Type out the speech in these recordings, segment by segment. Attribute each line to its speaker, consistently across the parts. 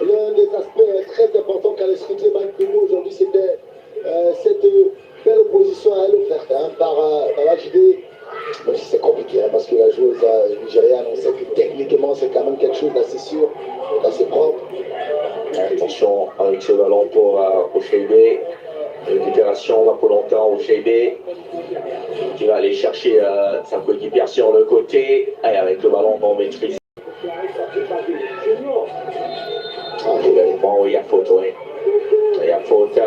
Speaker 1: l'un des aspects très importants qu'a laissé Bankoumou aujourd'hui, c'était cette belle opposition à elle offerte par la JD. Même si c'est compliqué, parce que la joueuse nigériane, on sait que techniquement, c'est quand même quelque chose d'assez sûr, d'assez propre.
Speaker 2: Attention avec ce ballon pour Oshebe. Récupération va pour longtemps Oshebe qui va aller chercher sa coéquipière sur le côté et avec le ballon non maîtrisé. Bon, il y a faute, oui. Il y a faute.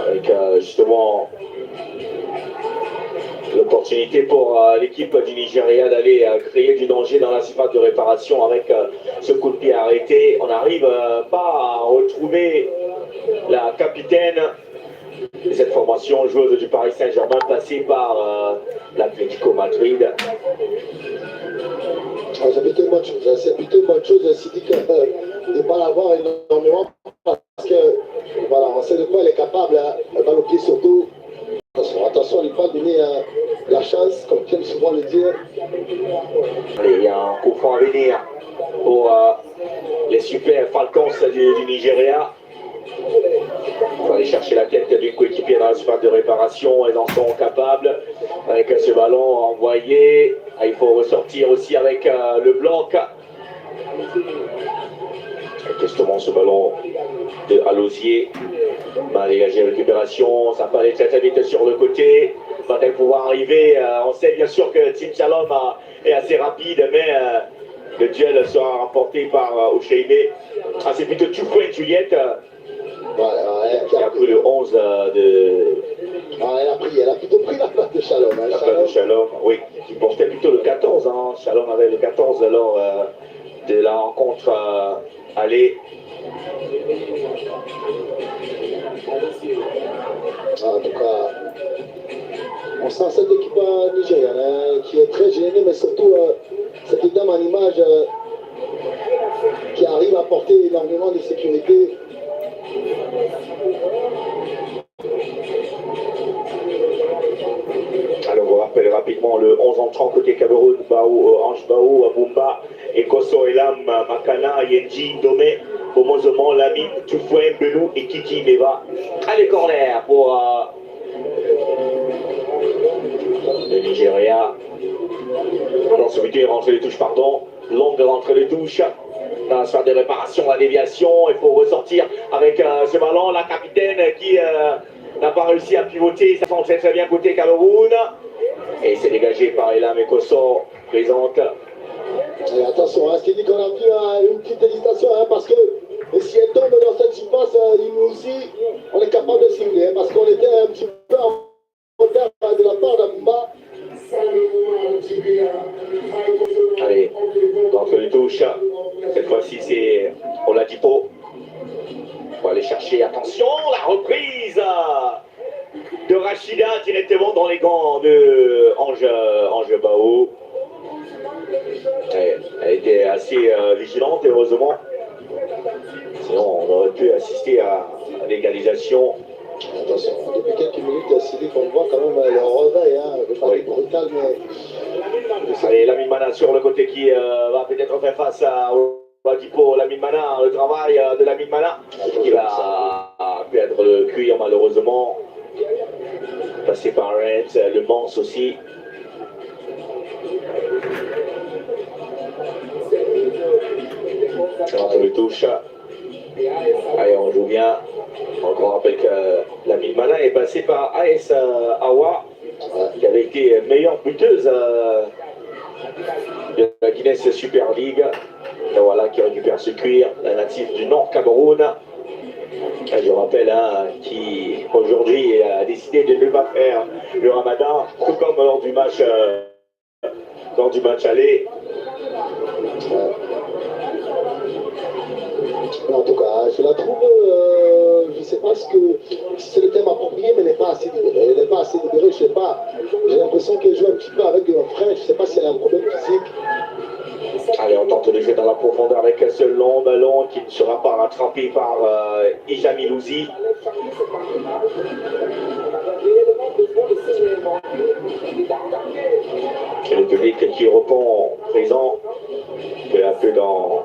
Speaker 2: Avec justement l'opportunité pour l'équipe du Nigeria d'aller créer du danger dans la surface de réparation avec ce coup de pied arrêté. On n'arrive pas à retrouver la capitaine de cette formation, joueuse du Paris Saint-Germain, passée par l'Atlético Madrid.
Speaker 1: C'est plutôt une bonne chose. C'est plutôt une bonne chose, Sidi, de ne pas l'avoir énormément parce que voilà, on sait de quoi elle est capable, elle va le pied surtout. Attention, il ne pas donner la chance, comme j'aime souvent le dire.
Speaker 2: Allez, il y a un coup franc à venir pour les super Falcons du Nigeria. Il faut aller chercher la tête d'une coéquipière dans la surface de réparation. Elles en sont capables. Avec ce ballon envoyé, il faut ressortir aussi avec le bloc. Justement, ce ballon de Alosier. Va dégager récupération. Ça peut aller très vite sur le côté. Va-t-elle pouvoir arriver? On sait bien sûr que Tim Shalom est assez rapide, mais le duel sera remporté par Oshebe. Ah, c'est plutôt Tufouin Juliette. Qui a pris le 11 de...
Speaker 1: elle a plutôt pris la place de Shalom.
Speaker 2: La place de Shalom, oui. Qui portait plutôt le 14. Hein. Shalom avait le 14 lors de la rencontre aller.
Speaker 1: En tout cas, on sent cette équipe nigériane qui est très gênée, mais surtout cette dame en image qui arrive à apporter énormément de sécurité.
Speaker 2: Alors on rappelle rapidement le 11 entrant côté Cameroun, Ange Baou, Abumba, Ekoso, Elam, Makana, Yenji, Domé, Bomozomon, Lamine, Tufouin, Belou et Kiki Meva. Allez, corner pour le Nigeria. Dans ce but, rentrée les touches, pardon. Longue rentrée les touches. Dans la sphère de réparation, la déviation. Il faut ressortir avec ce ballon. La capitaine qui n'a pas réussi à pivoter. Ça sent très bien côté Cameroun. Et c'est dégagé par Elam Ekoso, présente.
Speaker 1: Et attention, ce qui dit qu'on a vu une petite hésitation, parce que si elle tombe dans cette surface, nous aussi, on est capable de cibler, parce qu'on était un petit peu en retard de la part d'Abumba.
Speaker 2: Allez, contre les touches. Cette fois-ci, c'est Oladipo. On va aller chercher, attention, la reprise de Rachida directement dans les gants de Ange Bao. Elle était assez vigilante, heureusement. Sinon, on aurait pu assister à l'égalisation.
Speaker 1: Attention, depuis quelques minutes, Sylvie, on voit quand même le réveil,
Speaker 2: Oui.
Speaker 1: brutal, mais...
Speaker 2: Allez, Lamine Mana sur le côté qui va peut-être faire face à Oladipo. Lamine Mana, le travail de Lamine Mana qui va perdre le cuir malheureusement. Passé par Rennes, le Mans aussi. Entre les touches. Allez, on joue bien. Donc on rappelle que Lamine Mana est passé par AS Awa, qui avait été meilleure buteuse de la Guinness Super League. Et voilà, qui récupère ce cuir, la native du Nord Cameroun. Et je rappelle qui aujourd'hui a décidé de ne pas faire le Ramadan, tout comme lors du match aller.
Speaker 1: En tout cas, je la trouve, je ne sais pas si c'est le thème approprié, mais elle n'est pas assez libérée. Elle n'est pas assez libérée, je ne sais pas. J'ai l'impression qu'elle joue un petit peu avec un frein, je ne sais pas si elle a un problème physique.
Speaker 2: Allez, on tente de jouer dans la profondeur avec ce long ballon qui ne sera pas rattrapé par Ijami Louzi. Et le public qui répond présent peu à peu dans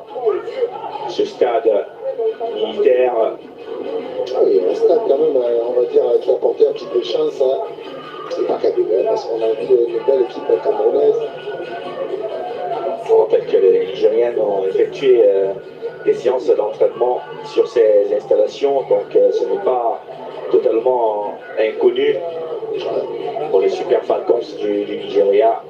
Speaker 2: ce stade militaire.
Speaker 1: Ah oui, un stade quand même, on va dire, qui a apporté un petit peu de chance. Hein. C'est pas qu'à parce qu'on a vu une belle équipe camerounaise.
Speaker 2: On rappelle que les Nigériens ont effectué des séances d'entraînement sur ces installations, donc ce n'est pas totalement inconnu pour les Super Falcons du Nigeria.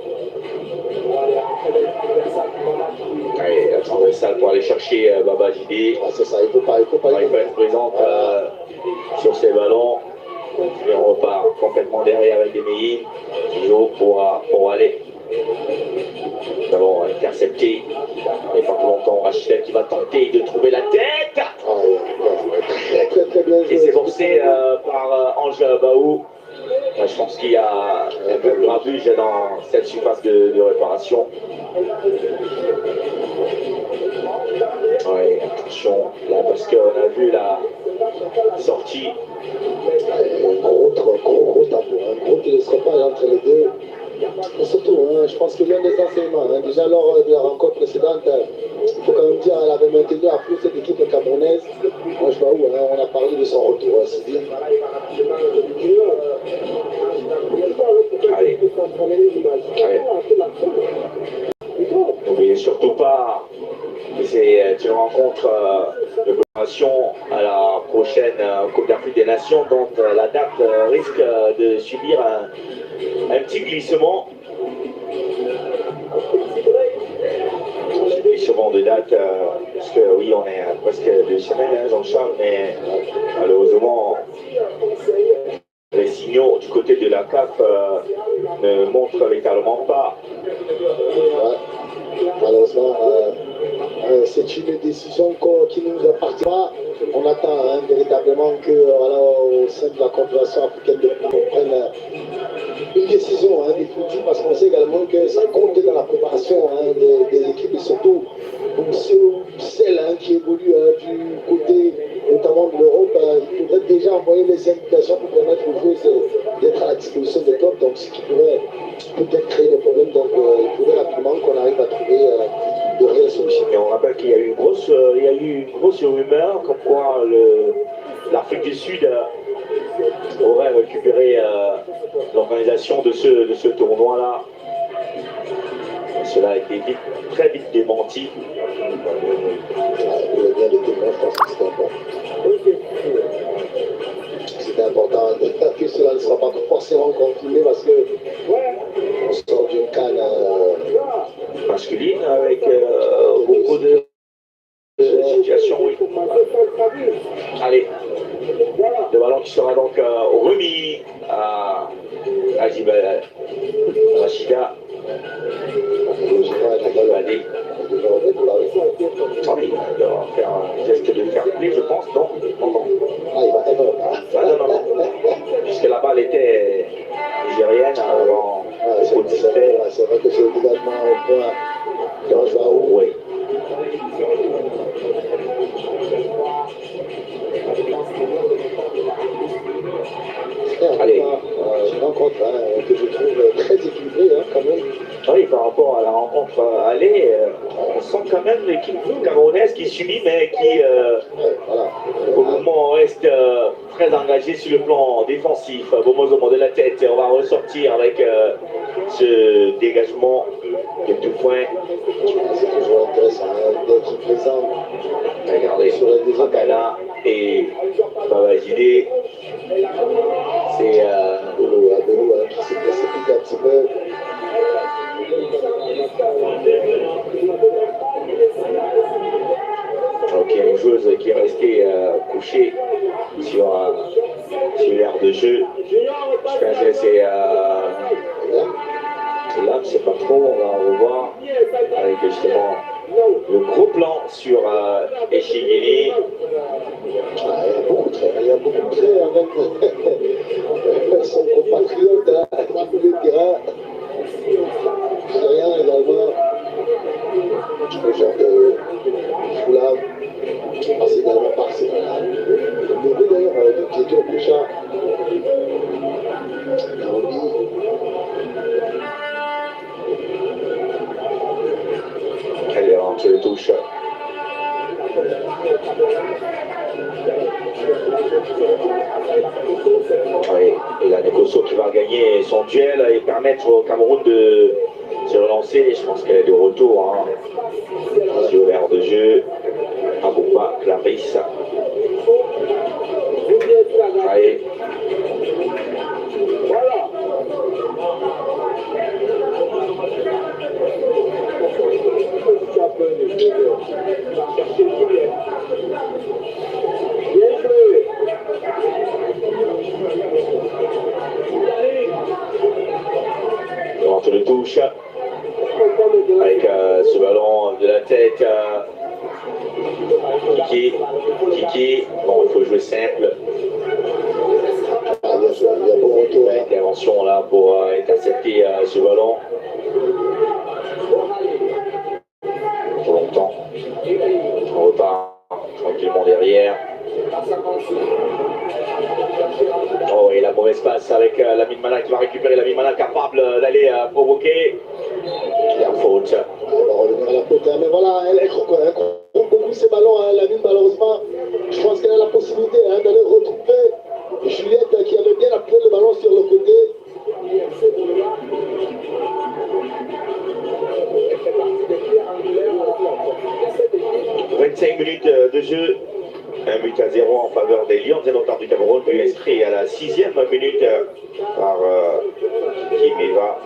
Speaker 2: Allez, transversal pour aller chercher Babajide.
Speaker 1: Ah, c'est ça, il ne peut pas. Il
Speaker 2: va être présent sur ces ballons. Et on repart complètement derrière avec des Meïs, toujours pour aller. Nous allons intercepter. Mais pas pour longtemps, Rachid qui va tenter de trouver la tête.
Speaker 1: Ah, très bien joué.
Speaker 2: Et c'est forcé par Ange Baou. Je pense qu'il y a un peu de grabuge dans cette surface de réparation. Ouais, attention là parce qu'on a vu la sortie.
Speaker 1: Gros tableau, un gros télescopage entre les deux. Et surtout, hein, je pense qu'il y a des enseignements. Hein. Déjà lors de la rencontre précédente, il faut quand même dire qu'elle avait maintenu à flot cette équipe camerounaise. Moi je vois où, hein, on a parlé de son retour, hein, c'est bien.
Speaker 2: Allez. N'oubliez surtout pas que c'est une rencontre de préparation à la prochaine Coupe d'Afrique des Nations, dont la date risque de subir un petit glissement. Glissement de date, parce que oui, on est à presque 2 semaines, hein, Jean-Charles, mais malheureusement, les signaux du côté de la CAF ne montrent véritablement pas.
Speaker 1: Ouais. Malheureusement, c'est une décision qui ne nous appartient pas. On attend hein, véritablement que voilà, au sein de la Confédération africaine de football, on prenne une décision hein, définitive parce qu'on sait également que ça compte dans la préparation hein, des équipes et surtout pour celles hein, qui évoluent du côté notamment de l'Europe. Il faudrait déjà envoyer les invitations pour permettre aux joueurs d'être à la disposition des clubs, donc ce qui pourrait peut-être créer des problèmes. Donc il faudrait rapidement qu'on arrive à trouver de réelles solutions.
Speaker 2: Et on rappelle qu'il y a eu une grosse rumeur comme quoi l'Afrique du Sud aurait récupéré l'organisation de ce tournoi-là. Cela a été très vite démenti.
Speaker 1: Il y a bien des témoins, je pense que c'était important. C'était important que cela ne soit pas forcément confirmé parce que on sort d'une canne
Speaker 2: masculine avec beaucoup de situations. Oui. Allez, le ballon qui sera donc remis à Ajiba Rachida. Ah oui, il doit faire un geste de fair play, je pense. Non, non.
Speaker 1: Ah, il va être
Speaker 2: non. Puisque la balle était nigérienne avant.
Speaker 1: c'est vrai que c'est également au point quand je vais où.
Speaker 2: Oui. Allez.
Speaker 1: Une rencontre que je trouve très équilibrée hein, quand même.
Speaker 2: Oui, par rapport à la rencontre aller, on sent quand même l'équipe camerounaise qui subit, mais qui,
Speaker 1: voilà.
Speaker 2: au moment, reste très engagée sur le plan défensif. Bomozomo de la tête, on va ressortir avec ce dégagement de tout point.
Speaker 1: C'est toujours intéressant hein, d'être présent.
Speaker 2: Regardez,
Speaker 1: sur les deux
Speaker 2: Akana et Babajide. C'est
Speaker 1: Belou hein, qui s'est précipité un petit peu.
Speaker 2: donc il y a une joueuse qui est restée couchée sur l'aire de jeu. Je pense que c'est là, je sais pas trop, on va revoir avec justement le gros plan sur Eshigiri.
Speaker 1: Il y a beaucoup de traits avec son compatriote hein, qui voulait le terrain. C'est rien également. Le genre de foulard passe également par ces là. Le neveu d'ailleurs de Kédio Koucha. Naomi.
Speaker 2: Elle est rentrée de touche. Oui, et là, Nekoso qui va gagner son duel et permettre au Cameroun de se relancer. Je pense qu'elle est de retour. Hein. Les yeux verts de jeu. Abouba, Clarisse. Allez. Voilà. Entre le touche avec ce ballon de la tête. Kiki, bon, il faut jouer simple.
Speaker 1: Il y a bon retour.
Speaker 2: Intervention là pour intercepter ce ballon. Pour longtemps. On repart tranquillement derrière. Oh, et la mauvaise passe avec Lamine Mana qui va récupérer. Lamine Mana capable d'aller provoquer. Il y a faute.
Speaker 1: Elle va revenir à la faute, mais voilà, elle compte beaucoup ces ballons, hein, Lamine, malheureusement. Je pense qu'elle a la possibilité d'aller retrouver Juliette qui avait bien appuyé le ballon sur le côté.
Speaker 2: 25 minutes de jeu. 1-0 en faveur des Lions et Notaires du Cameroun, but inscrit à la 6e minute par Kimeva,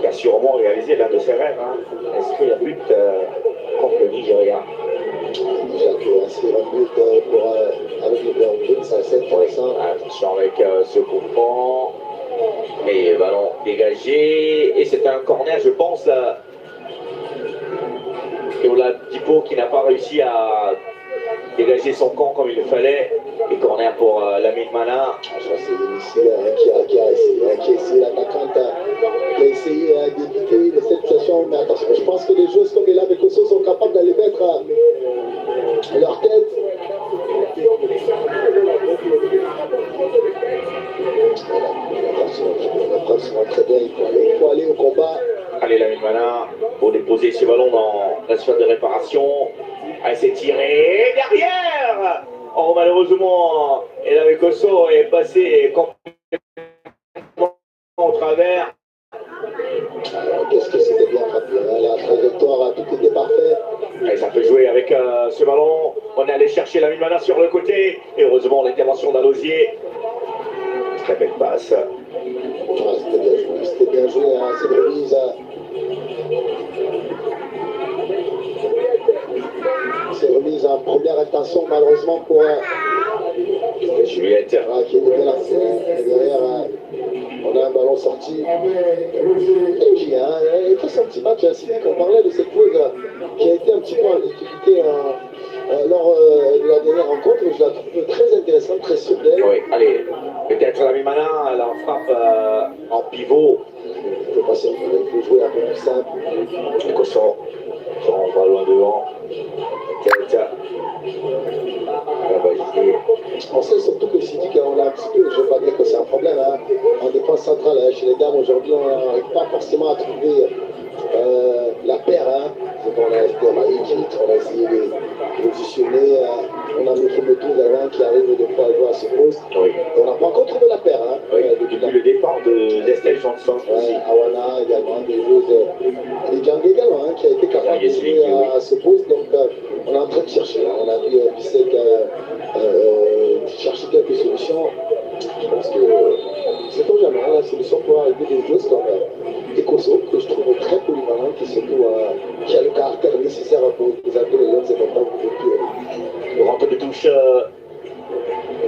Speaker 2: qui a sûrement réalisé l'un de ses rêves, hein, inscrit un but contre le Nigeria.
Speaker 1: Déjà que inscrire un but avec le Cameroun, ça c'est intéressant.
Speaker 2: Attention avec ce coup franc, mais ballon dégagé, et c'est un corner, je pense. Et on a Dipo qui n'a pas réussi à dégager son camp comme il le fallait. Et corner pour Lamine Mana.
Speaker 1: Je crois que c'est Vénissier qui a essayé, l'attaquante qui a essayé d'éviter cette situation. Mais attention, je pense que les joueurs comme Ela Bekoso sont capables d'aller mettre leur tête. Attention, très bien, il faut aller au combat.
Speaker 2: Allez, Lamine Mana pour déposer ce ballon dans la sphère de réparation. Elle s'est tirée derrière. Oh, malheureusement, Ela Bekoso est passé complètement au travers.
Speaker 1: Qu'est-ce que c'était bien frappé, hein, la trajectoire, tout était parfait.
Speaker 2: Et ça peut jouer avec ce ballon. On est allé chercher Lamine Mana sur le côté. Et heureusement, l'intervention d'Alosier. Très belle passe.
Speaker 1: C'était bien joué, hein, cette remise. C'est remise en première intention, malheureusement pour
Speaker 2: Juliette.
Speaker 1: qui est bien lancé. Derrière, on a un ballon sorti. Et qui a fait son petit match. C'est bien qu'on parlait de cette joueuse qui a été un petit peu en difficulté lors de la dernière rencontre. Je la trouve très intéressante, très sûre d'elle.
Speaker 2: Oui, allez, peut-être la Mana, elle en frappe en pivot.
Speaker 1: Il faut jouer un peu plus simple.
Speaker 2: Le cochon, on va loin devant. Tête.
Speaker 1: On sait surtout que Sidi, on a un petit peu, je ne veux pas dire que c'est un problème, hein, en défense centrale, hein, chez les dames aujourd'hui, on n'arrive pas forcément à trouver la paire. Hein. On a été à l'équipe, on a essayé de positionner, on a notre moto également qui arrive des fois à jouer à ce poste. Oui. On n'a pas encore trouvé la paire. Hein,
Speaker 2: oui. Depuis le départ d'Estelle Johnson aussi.
Speaker 1: Awana également, des joueuses, et Django également, hein, qui a été capable de jouer à ce poste. Donc on est en train de chercher. Hein. On a vu Bissek chercher quelques solutions. Je pense que c'est pas jamais la solution pour arriver des joueuses comme Ekoso, que je trouve très polyvalente, et surtout qui a le caractère nécessaire pour représenter les Lions et maintenant pour le
Speaker 2: rentre de touche.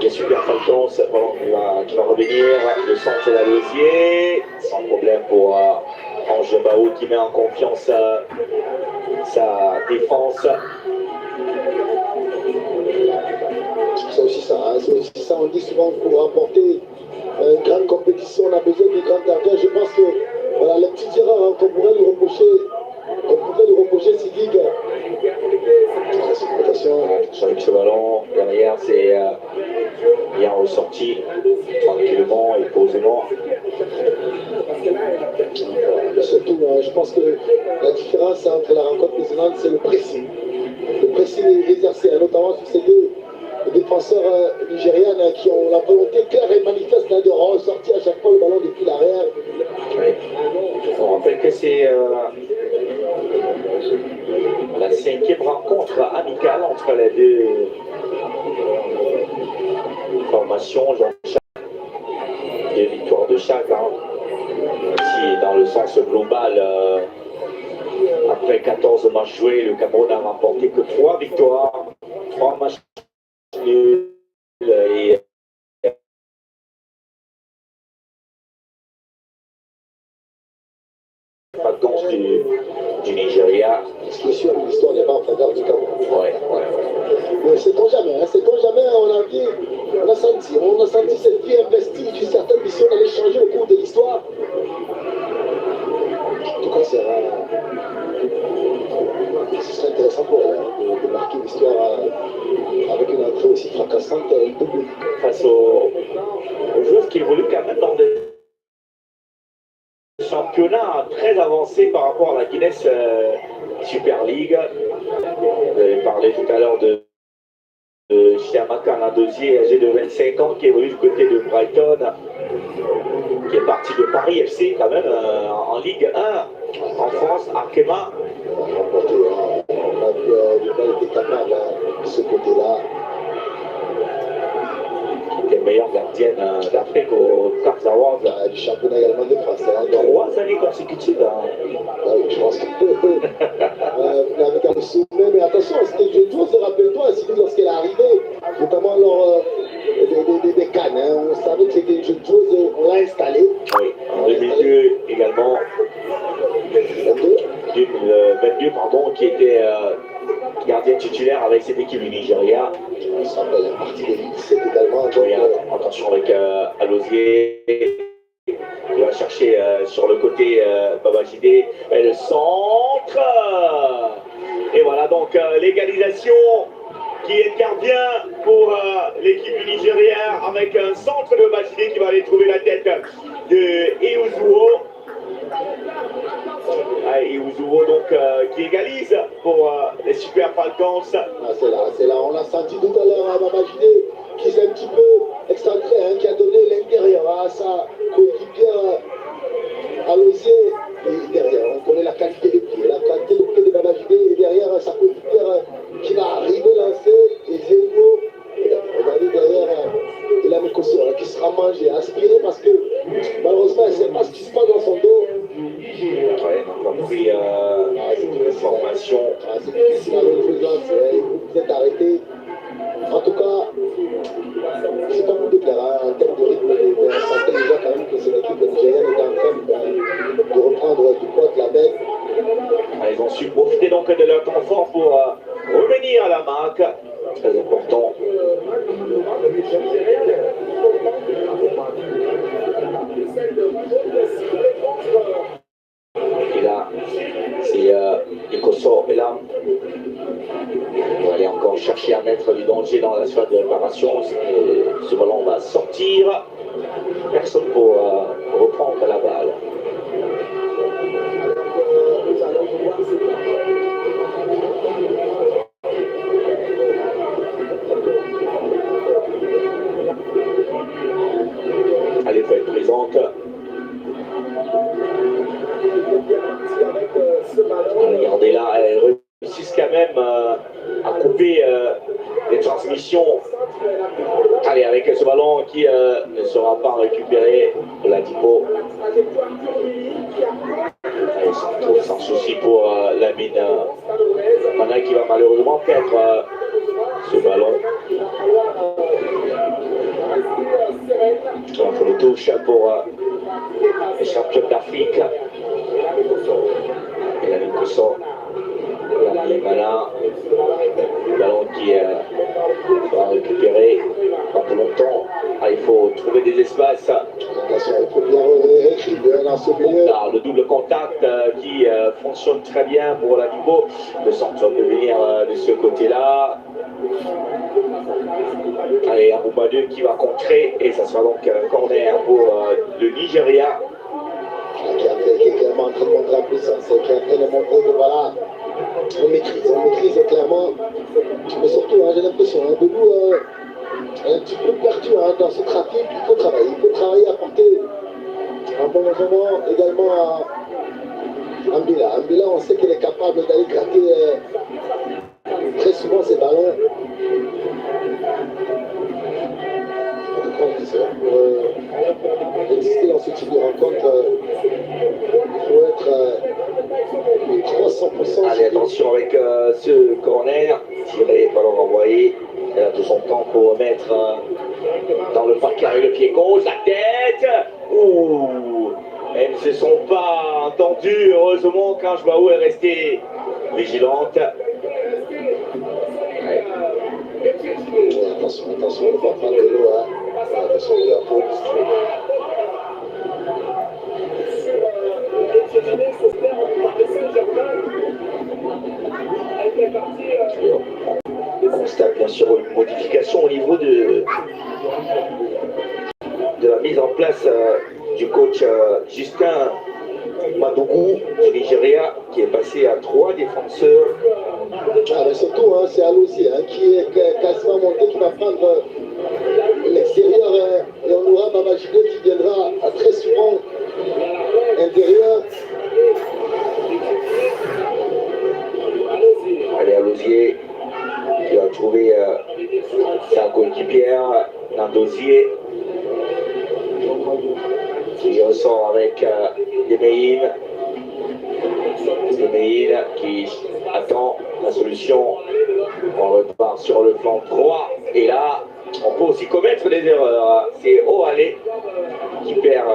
Speaker 2: Les super Falcons, qui va revenir. Le centre d'Alosier, sans problème pour Ange Bao qui met en confiance sa défense.
Speaker 1: C'est aussi ça, hein, c'est aussi ça. On dit souvent que pour remporter une grande compétition, on a besoin d'une grande gardien. Je pense que voilà, les petites erreurs hein, qu'on pourrait lui reprocher, c'est Ligue.
Speaker 2: Attention avec ce ballon, derrière c'est bien ressorti tranquillement et posément.
Speaker 1: Surtout, je pense que la différence entre la rencontre précédente, c'est le pressing. le pressing exercé, notamment sur ces deux défenseurs nigérians qui ont la volonté claire et manifeste de ressortir à chaque fois le ballon depuis l'arrière.
Speaker 2: Oui. On rappelle que c'est la 5e rencontre amicale entre les deux formations. Des victoires de chaque, hein. Si dans le sens global, après 14 matchs joués, le Cameroun n'a remporté que 3 victoires, 3 matchs nuls et vacances du Nigeria.
Speaker 1: Ce qui est sûr, l'histoire n'est pas en faveur du Cameroun.
Speaker 2: Ouais.
Speaker 1: Mais sait-on jamais, on a senti cette vie investie d'une certaine mission d'aller changer au cours de l'histoire. En tout cas, ce serait intéressant pour elle de marquer l'histoire avec une entrée aussi fracassante double.
Speaker 2: Face aux joueurs qui évoluent quand même dans des championnats très avancés par rapport à la Guinness Super League. Vous avez parlé tout à l'heure de Chiamaka Nadozier, âgé de 25 ans, qui évolue du côté de Brighton, qui est parti de Paris FC quand même en Ligue 1 en France, Arkema.
Speaker 1: On a été capable de ce côté-là.
Speaker 2: Les meilleures gardiennes d'Afrique au Cards Awards.
Speaker 1: Du championnat également de France.
Speaker 2: 3 années consécutives.
Speaker 1: Oui, je pense que avec un souvenir, mais attention, c'était une jeune joueuse, rappelle-toi, lorsqu'elle est arrivée, notamment lors des Cannes, on savait que c'était une jeune joueuse, on l'a installée.
Speaker 2: Oui, en 2002 également. 2022, pardon, qui était gardien titulaire avec cette équipe du Nigeria.
Speaker 1: On se rappelle la partie de l'U17 également.
Speaker 2: Oui, attention avec Alosier. Il va chercher sur le côté Babajide. Et le centre. Et voilà donc l'égalisation qui intervient pour l'équipe du Nigeria avec un centre de Babajide qui va aller trouver la tête de Iuzuo. Iuzuo donc qui égalise pour les Super Falcons.
Speaker 1: C'est là, on l'a senti tout à l'heure à Babajide qui s'est un petit peu excentré, qui a donné l'intérieur à sa coéquipière Alosier. Et derrière, on connaît la qualité des pieds, de Babajide, et derrière sa coéquipière qui va arriver lancer, et Zéro, regardez derrière, et la Mécosso qui sera mangée, aspirée parce que malheureusement elle ne sait pas ce qui se passe dans son dos.
Speaker 2: Ouais, on a pris une formation.
Speaker 1: C'est difficile à l'autre, vous êtes arrêté. En tout cas, c'est pas pour déclarer en termes de rythme, on sentait déjà quand même que cette équipe nigérienne était en train de reprendre du poids de la bête.
Speaker 2: Ils ont su profiter donc de leur temps fort pour revenir à la marque. Très important. Et là, c'est Ecosso et là. On va aller encore chercher à mettre du danger dans la surface de réparation. Ce ballon va sortir. Personne pour reprendre la balle. Allez, il faut être présente. Regardez là, elle réussit quand même à couper les transmissions. Allez, avec ce ballon qui ne sera pas récupéré, Oladipo. Allez, sans souci pour Lamine Mana qui va malheureusement perdre ce ballon. Donc le touche pour les champions d'Afrique. Et la Mécosso. Lamine Mana. Le ballon qui va récupérer pas pour longtemps. Ah, il faut trouver des espaces.
Speaker 1: Attention, il faut bien réécrire dans ce milieu.
Speaker 2: Là, le double contact qui fonctionne très bien pour Oladipo. Le centre de venir de ce côté-là. Allez, Aboubadou qui va contrer et ça sera donc un corner pour le Nigeria.
Speaker 1: Qui est clairement en train de montrer en puissance, qui est en train de montrer que voilà, on maîtrise clairement moment également à Mbila. Mbila, on sait qu'il est capable d'aller gratter très souvent ses ballons. Pour exister dans ce type de rencontre, il faut être 300%.
Speaker 2: Allez, attention avec ce corner, tiré, ballon renvoyé. Elle a tout son temps pour mettre dans le parquet avec le pied gauche, la tête. Ouh, elles ne se sont pas entendues. Heureusement, Kanchbaou est restée vigilante. Ouais.
Speaker 1: Attention, attention, on ne va pas de l'eau. Hein. Attention, il y a faute.
Speaker 2: On constate bien sûr une modification au niveau de la mise en place du coach Justin Madougou du Nigeria, qui est passé à 3 défenseurs.
Speaker 1: Ah, mais surtout, hein, c'est Alozier qui est quasiment monté, qui va prendre l'extérieur, et on aura Babajide qui viendra très souvent intérieur.
Speaker 2: Allez, Alozier qui a trouvé sa coéquipière Nandosier, qui ressort avec Demeïn qui attend la solution. On repart sur le flanc droit et là on peut aussi commettre des erreurs. C'est Oale qui perd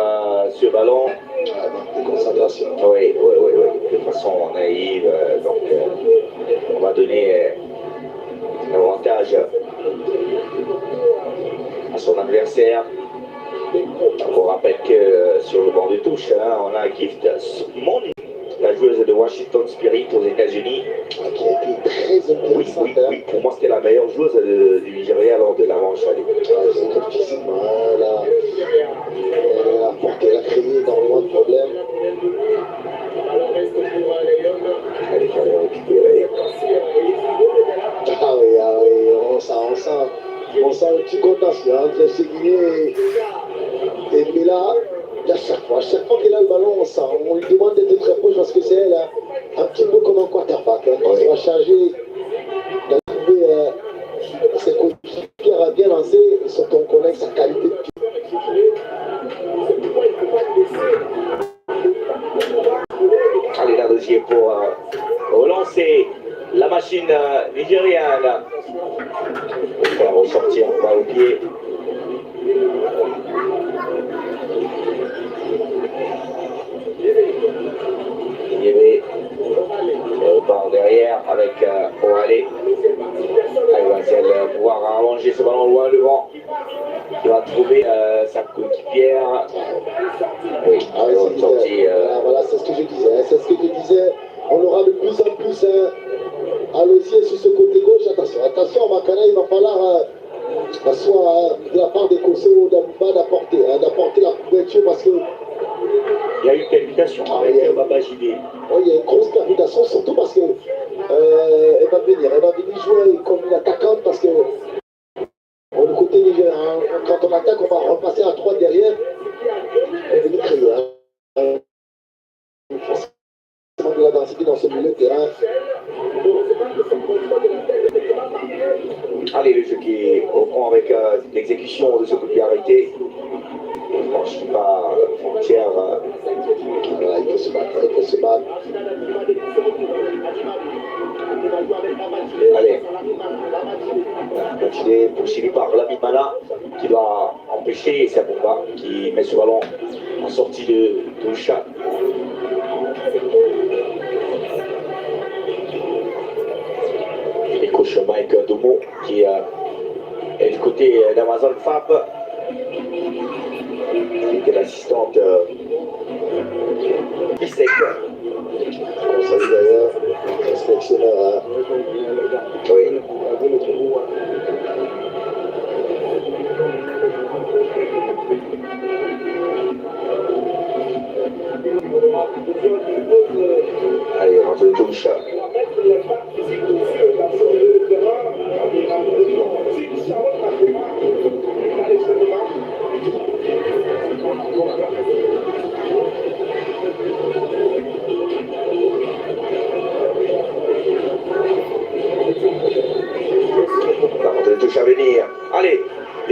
Speaker 2: ce ballon.
Speaker 1: De concentration.
Speaker 2: Oui, de façon naïve. Donc on va donner l'avantage à son adversaire. On rappelle que sur le banc de touche, hein, on a Gift Mon, la joueuse de Washington Spirit aux États-Unis.
Speaker 1: Qui a été très intéressante.
Speaker 2: Oui, pour moi c'était la meilleure joueuse du Nigeria lors de la manche aller.
Speaker 1: C'est physiquement, elle a apporté, elle a créé énormément de problèmes.
Speaker 2: Elle fallait récupérer.
Speaker 1: Ah oui, on sent un petit contentieux entre Séguier et Mila. À chaque fois qu'elle a le ballon, on lui demande d'être très proche parce que c'est elle, hein, un petit peu comme un quarterback, hein, qui sera chargé de trouver ses coéquipiers à bien lancer, et surtout on connaît sa qualité de pied.
Speaker 2: Allez, là, dossier pour relancer la machine nigériane. Pour faire ressortir on va au pied. Yévé par derrière avec Oale. Elle va pouvoir allonger ce ballon loin devant. Il va trouver sa coéquipière. Oui,
Speaker 1: voilà, c'est ce que je disais. On aura de plus en plus Alozier sur ce côté gauche. Attention, Makana, il va falloir soit de la part des Koso d'Abouba d'apporter la couverture parce que.
Speaker 2: Il y a eu une permutation avec Babajide.
Speaker 1: Oui, il y a une grosse permutation, surtout parce que elle va venir jouer comme une attaquante parce que du côté nigérien, quand on attaque, on va repasser à 3 derrière et venir créer. Forcément de la densité dans ce milieu de terrain.
Speaker 2: Allez, le jeu qui est au point avec l'exécution de ce coup de pied arrêté. Il ne franchit pas la frontière.
Speaker 1: Voilà, il peut se battre.
Speaker 2: Allez. Continué poursuivi par Lamimana qui doit empêcher Sabumba qui met ce ballon en sortie de touche. Et coach Mike Domo qui est du côté d'Amazon Fab, qui était l'assistante Bissek.
Speaker 1: On salue d'ailleurs l'inspectionneur.
Speaker 2: Oui. Allez, on rentre de touche.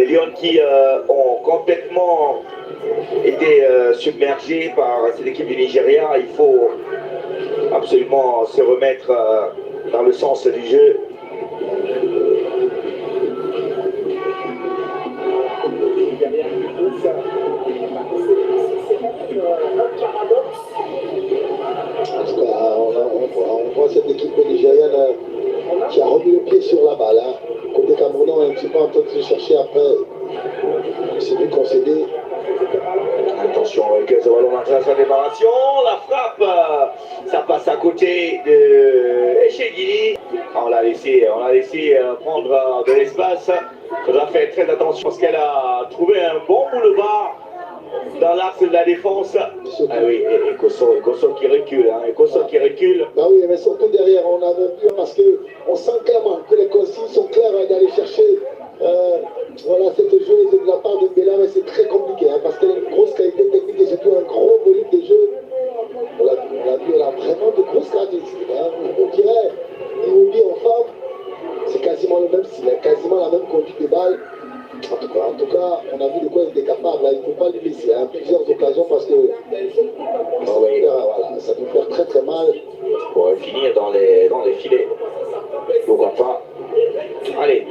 Speaker 2: Lions qui ont complètement été submergés par cette équipe du Nigeria. Il faut absolument se remettre dans le sens du jeu.
Speaker 1: En tout cas, on voit cette équipe nigérienne qui a remis le pied sur la balle. Hein. Côté Camerounais, on est un petit peu en train de se chercher après. C'est lui concédé.
Speaker 2: Attention avec ce ballon dans sa démarration, la frappe, ça passe à côté de Echegini. On l'a laissé prendre de l'espace. Il faudra faire très attention parce qu'elle a trouvé un bon boulevard dans l'axe de la défense. Ah oui, et Kosso qui recule, hein, Kosso qui recule.
Speaker 1: Bah oui, mais surtout derrière, on a vu parce qu'on sent clairement que les consignes sont claires d'aller chercher voilà, cette joueuse de la part de Bella, mais c'est très compliqué hein, parce qu'elle a une grosse qualité technique et surtout un gros volume de jeu. On l'a vu, elle a vraiment de grosses caractéristiques. Hein. On dirait, Iwobi en femme, c'est quasiment le même style, quasiment la même conduite de balle. En tout cas, on a vu de quoi il était capable. Là. Il ne faut pas lui laisser hein, plusieurs occasions parce que voilà, ça peut faire très très mal.
Speaker 2: Pour finir dans les filets. Pourquoi pas. Allez,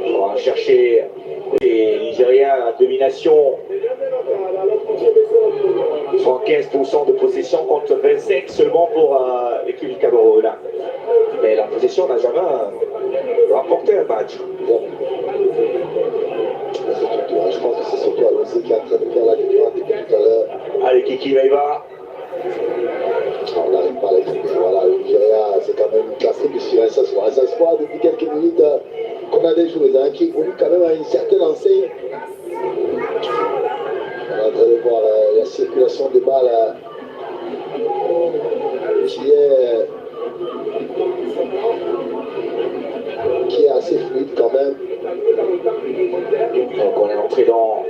Speaker 2: on va chercher les Nigériens à domination. 75% de possession contre 25 seulement pour l'équipe du Cameroun. Mais la possession n'a jamais remporté un match. Bon.
Speaker 1: Je pense que c'est surtout Alonso qui est en train de faire la différence depuis tout à l'heure.
Speaker 2: Allez, Kiki Meiva.
Speaker 1: On n'arrive pas à l'exprimer. Voilà, le Nigeria, c'est quand même une classique sur un espoir depuis quelques minutes qu'on a des joueurs hein, qui évoluent quand même à une certaine enseigne. On est en train de voir la circulation de balles qui est assez fluide quand même.
Speaker 2: Donc on est entré dans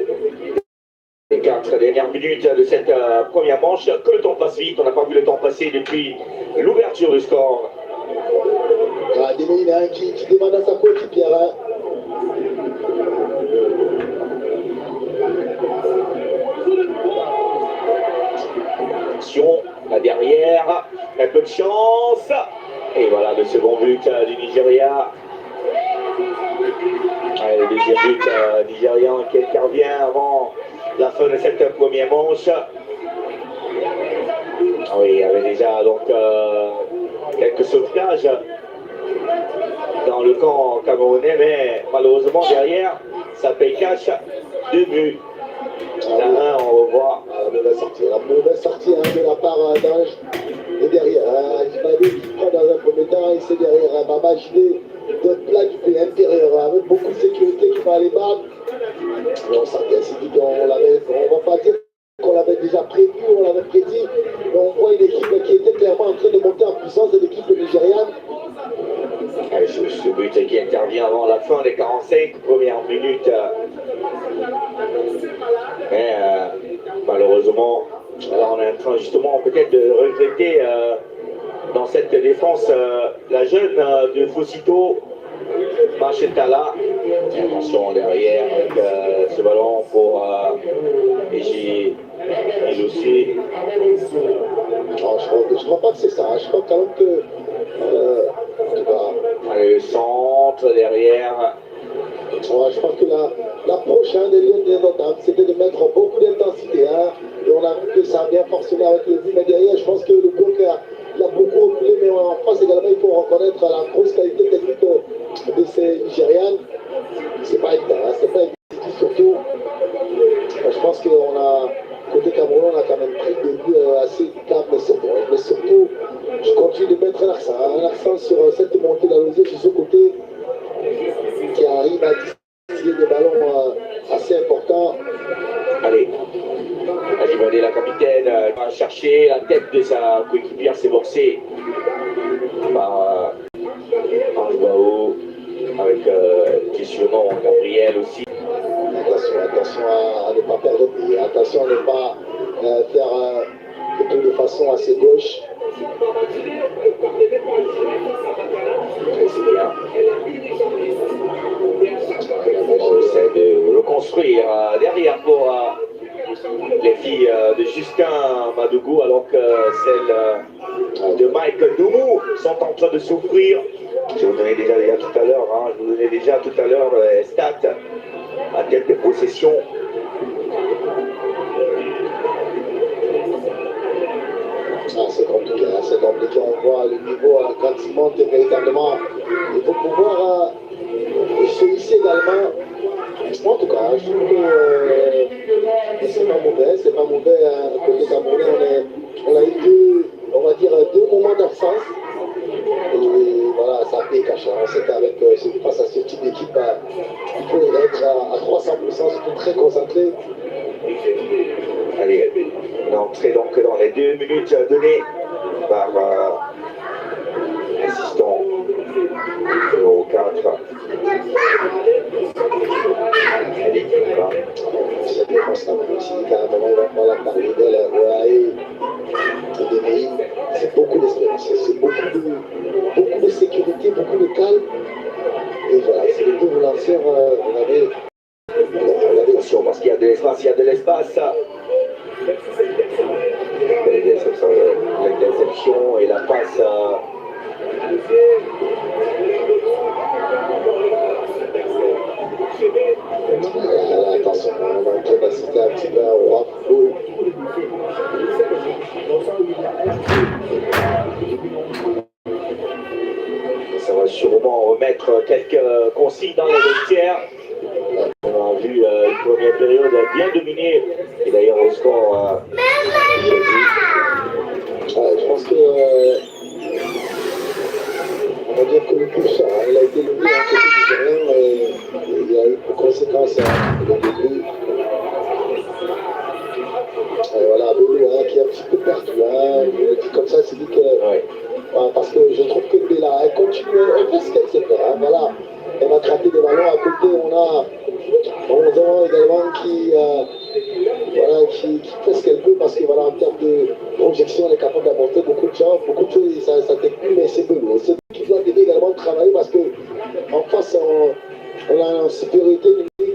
Speaker 2: les 4 dernières minutes de cette première manche. Que le temps passe vite, on n'a pas vu le temps passer depuis l'ouverture du score.
Speaker 1: Ah, Demeline hein, qui demande à sa coéquipière. Hein.
Speaker 2: Attention, la dernière, un peu de chance. Et voilà le second but du Nigeria. Allez, le deuxième but nigérian qui intervient avant la fin de cette première manche. Oui, il y avait déjà donc quelques sauvetages dans le camp camerounais, mais malheureusement derrière, ça paye cash 2 buts. Là, on revoit.
Speaker 1: La mauvaise sortie hein, de la part d'Ange. Et derrière, Ajibade qui prend dans un premier temps, et c'est derrière Baba Gidé de plat du pays intérieur, avec beaucoup de sécurité qui va aller battre. On sentait ainsi dit qu'on l'avait, on ne va pas dire qu'on l'avait déjà prévu, on l'avait prédit, mais on voit une équipe qui était clairement en train de monter en puissance de l'équipe nigériane.
Speaker 2: Ce but qui intervient avant la fin des 45 premières minutes. Mais malheureusement, là on est en train justement peut-être de regretter dans cette défense la jeune de Fosito, Machetala. Attention derrière avec ce ballon pour Eji Ilossi.
Speaker 1: Je crois pas que c'est ça, hein. Je crois quand même que
Speaker 2: allez, le centre derrière.
Speaker 1: Je pense que l'approche des Lions des Notables, c'était de mettre beaucoup d'intensité. Hein, et on a vu que ça a bien fonctionné avec le but. Mais derrière, je pense que le bloc il a beaucoup reculé. Mais en face également, il faut reconnaître la grosse qualité technique de ces Nigérianes. C'est pas évident. Hein, c'est pas évident. Surtout, je pense qu'on a, côté Cameroun, on a quand même pris des buts assez équitables. Mais surtout, je continue de mettre un accent sur cette montée d'Alonso sur ce côté qui arrive à tirer des ballons assez importants.
Speaker 2: Allez, Ajibade, la capitaine, va chercher la tête de sa coéquipière, s'est boxée par Anjouao, avec qui surnom Gabriel aussi.
Speaker 1: Attention à ne pas perdre pied, attention à ne pas faire le tour de façon assez gauche.
Speaker 2: C'est bien. On essaie de le train de souffrir. Je vous donnais déjà tout à l'heure, hein, je vous donnais déjà tout à l'heure les stats à tête de possession.
Speaker 1: C'est compliqué, hein, c'est compliqué. On voit le niveau quand il monte véritablement. Il faut pouvoir se hisser également. En tout cas, je trouve que c'est pas mauvais. Hein. Côté Camerounais, on a eu on va dire, deux moments d'absence. Et voilà, ça pique à chaque. On sait qu'avec face à ce type d'équipe, il faut être à 300%, surtout très concentré.
Speaker 2: Allez, on est entré donc dans les 2 minutes données par l'assistant numéro 4. Allez,
Speaker 1: C'est bien constant aussi, qu'à un moment, il va parler d'elle, c'est beaucoup d'espérance, c'est beaucoup de sécurité, beaucoup de calme. Et voilà, c'est le deux lanceurs, on avait
Speaker 2: attention parce qu'il y a de l'espace, il y a de l'espace. L'interception et la passe.
Speaker 1: Attention, on est en train d'assister un petit peu au rap football.
Speaker 2: Ça va sûrement remettre quelques consignes dans les vestiaires. On a vu une première période bien dominée. Et d'ailleurs, au score,
Speaker 1: je pense que on va dire que le pouce, il a été levé à côté du terrain et il y a eu pour conséquence le début. Et voilà, Belou qui est un petit peu perdu. Je le dis comme ça, c'est dit que.
Speaker 2: ouais.
Speaker 1: Parce que je trouve que Bella, elle continue, elle fait ce qu'elle sait faire. Voilà. Elle va craquer des ballons. À côté, on a également qui fait ce qu'elle peut parce que voilà, en termes de projection, elle est capable d'apporter beaucoup de choses, ça technique, mais c'est Belou. C'est lui qui doit aider également de travailler parce qu'en face, on a une supériorité numérique